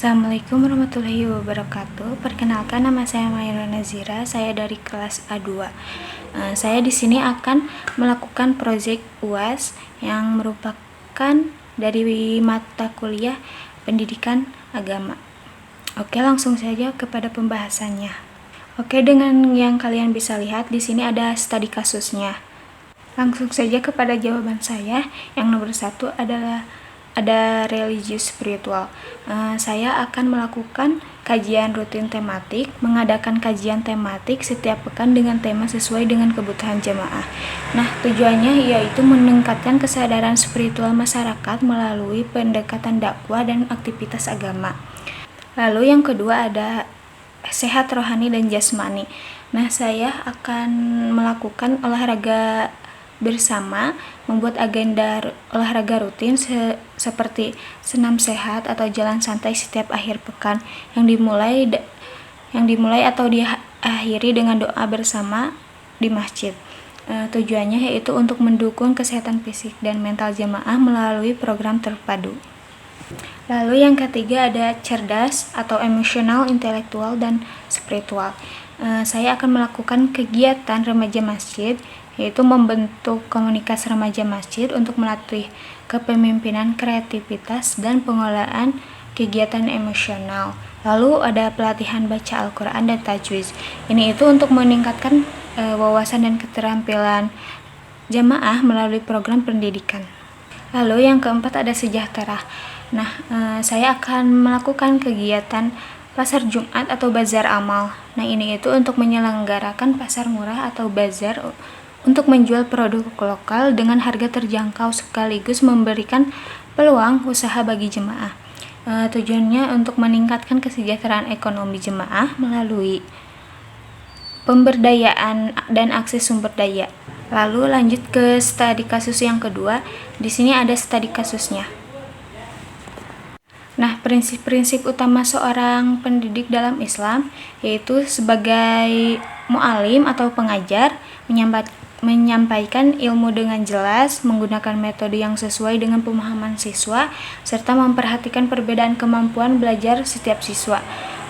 Assalamualaikum warahmatullahi wabarakatuh. Perkenalkan, nama saya Maira Nazira. Saya dari kelas A2. Saya di sini akan melakukan proyek UAS yang merupakan dari mata kuliah Pendidikan Agama. Oke, langsung saja kepada pembahasannya. Oke, dengan yang kalian bisa lihat di sini ada studi kasusnya. Langsung saja kepada jawaban saya. Yang nomor 1 adalah ada religius spiritual. Saya akan melakukan kajian rutin tematik, mengadakan kajian tematik setiap pekan dengan tema sesuai dengan kebutuhan jemaah. Nah, tujuannya yaitu meningkatkan kesadaran spiritual masyarakat melalui pendekatan dakwah dan aktivitas agama. Lalu yang kedua ada sehat rohani dan jasmani. Nah, saya akan melakukan olahraga bersama, membuat agenda olahraga rutin seperti senam sehat atau jalan santai setiap akhir pekan yang dimulai atau diakhiri dengan doa bersama di masjid. Tujuannya yaitu untuk mendukung kesehatan fisik dan mental jemaah melalui program terpadu. Lalu yang ketiga ada cerdas atau emosional, intelektual, dan spiritual. Saya akan melakukan kegiatan remaja masjid, yaitu membentuk komunitas remaja masjid untuk melatih kepemimpinan, kreativitas, dan pengelolaan kegiatan emosional. Lalu ada pelatihan baca Al-Quran dan tajwid. Ini itu untuk meningkatkan wawasan dan keterampilan jamaah melalui program pendidikan. Lalu yang keempat ada sejahtera. Nah, saya akan melakukan kegiatan pasar Jumat atau bazar amal. Nah, ini itu untuk menyelenggarakan pasar murah atau bazar untuk menjual produk lokal dengan harga terjangkau sekaligus memberikan peluang usaha bagi jemaah. Tujuannya untuk meningkatkan kesejahteraan ekonomi jemaah melalui pemberdayaan dan akses sumber daya. Lalu lanjut ke studi kasus yang kedua. Di sini ada studi kasusnya. Nah, prinsip-prinsip utama seorang pendidik dalam Islam yaitu sebagai mu'alim atau pengajar, menyampaikan ilmu dengan jelas, menggunakan metode yang sesuai dengan pemahaman siswa, serta memperhatikan perbedaan kemampuan belajar setiap siswa.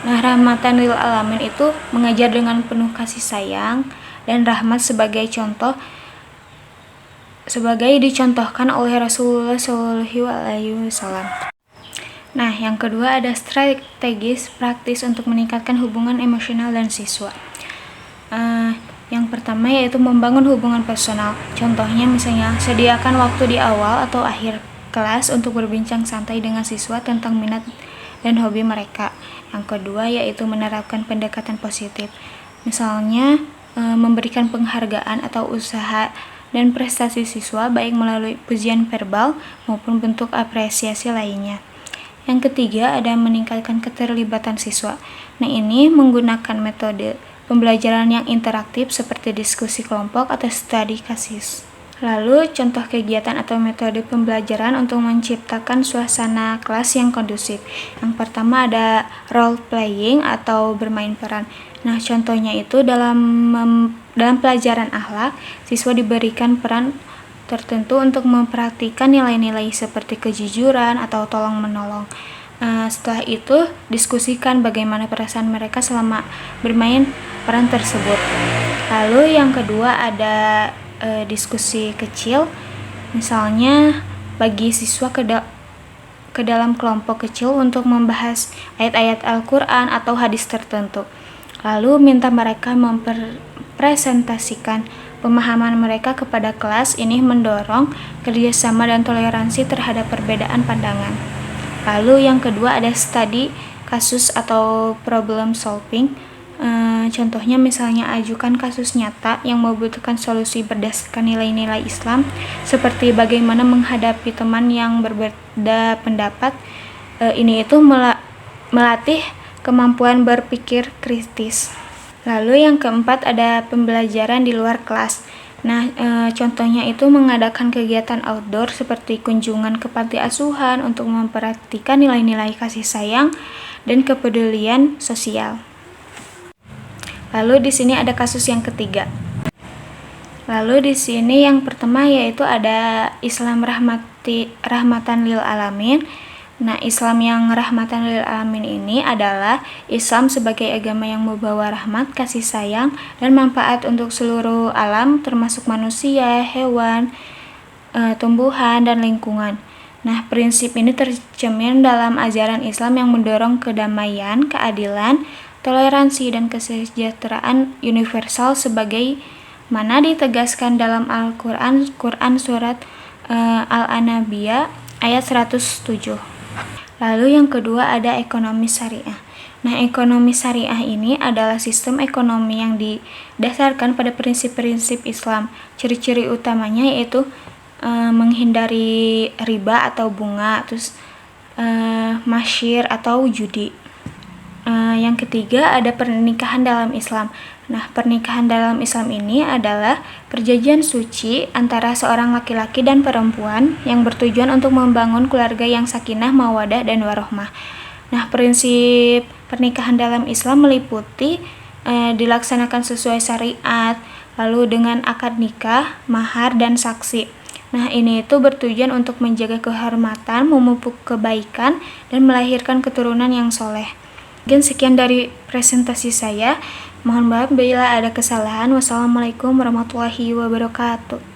Nah, rahmatan lil alamin itu mengajar dengan penuh kasih sayang dan rahmat sebagai dicontohkan oleh Rasulullah SAW. Nah, yang kedua ada strategis praktis untuk meningkatkan hubungan emosional dan siswa. Yang pertama yaitu membangun hubungan personal. Contohnya misalnya sediakan waktu di awal atau akhir kelas untuk berbincang santai dengan siswa tentang minat dan hobi mereka. Yang kedua yaitu menerapkan pendekatan positif. Misalnya memberikan penghargaan atau usaha dan prestasi siswa baik melalui pujian verbal maupun bentuk apresiasi lainnya. Yang ketiga ada meningkatkan keterlibatan siswa. Nah, ini menggunakan metode pembelajaran yang interaktif seperti diskusi kelompok atau studi kasus. Lalu contoh kegiatan atau metode pembelajaran untuk menciptakan suasana kelas yang kondusif. Yang pertama ada role playing atau bermain peran. Nah, contohnya itu dalam pelajaran akhlak, siswa diberikan peran tertentu untuk mempraktikkan nilai-nilai seperti kejujuran atau tolong-menolong. Setelah itu, diskusikan bagaimana perasaan mereka selama bermain peran tersebut. Lalu yang kedua ada diskusi kecil, misalnya bagi siswa ke dalam kelompok kecil untuk membahas ayat-ayat Al-Quran atau hadis tertentu. Lalu minta mereka mempresentasikan pemahaman mereka kepada kelas. Ini mendorong kerjasama dan toleransi terhadap perbedaan pandangan. Lalu yang kedua ada studi kasus atau problem solving. Contohnya misalnya ajukan kasus nyata yang membutuhkan solusi berdasarkan nilai-nilai Islam, seperti bagaimana menghadapi teman yang berbeda pendapat. Ini itu melatih kemampuan berpikir kritis. Lalu yang keempat ada pembelajaran di luar kelas. Nah, contohnya itu mengadakan kegiatan outdoor seperti kunjungan ke panti asuhan untuk memperhatikan nilai-nilai kasih sayang dan kepedulian sosial. Lalu di sini ada kasus yang ketiga. Lalu di sini yang pertama yaitu ada Islam rahmatan lil alamin. Nah, Islam yang rahmatan lil alamin ini adalah Islam sebagai agama yang membawa rahmat, kasih sayang, dan manfaat untuk seluruh alam, termasuk manusia, hewan, tumbuhan, dan lingkungan. Nah, prinsip ini tercermin dalam ajaran Islam yang mendorong kedamaian, keadilan, toleransi, dan kesejahteraan universal sebagai mana ditegaskan dalam Al-Quran, surat Al-Anbiya ayat 107. Lalu yang kedua ada ekonomi syariah. Nah, ekonomi syariah ini adalah sistem ekonomi yang didasarkan pada prinsip-prinsip Islam. Ciri-ciri utamanya yaitu menghindari riba atau bunga, terus masyir atau judi. Yang ketiga ada pernikahan dalam Islam. Nah, pernikahan dalam Islam ini adalah perjanjian suci antara seorang laki-laki dan perempuan yang bertujuan untuk membangun keluarga yang sakinah, mawadah, dan warohmah. Nah, prinsip pernikahan dalam Islam meliputi dilaksanakan sesuai syariat, lalu dengan akad nikah, mahar, dan saksi. Nah, ini itu bertujuan untuk menjaga kehormatan, memupuk kebaikan, dan melahirkan keturunan yang soleh. Mungkin sekian dari presentasi saya. Mohon maaf bila ada kesalahan. Wassalamualaikum warahmatullahi wabarakatuh.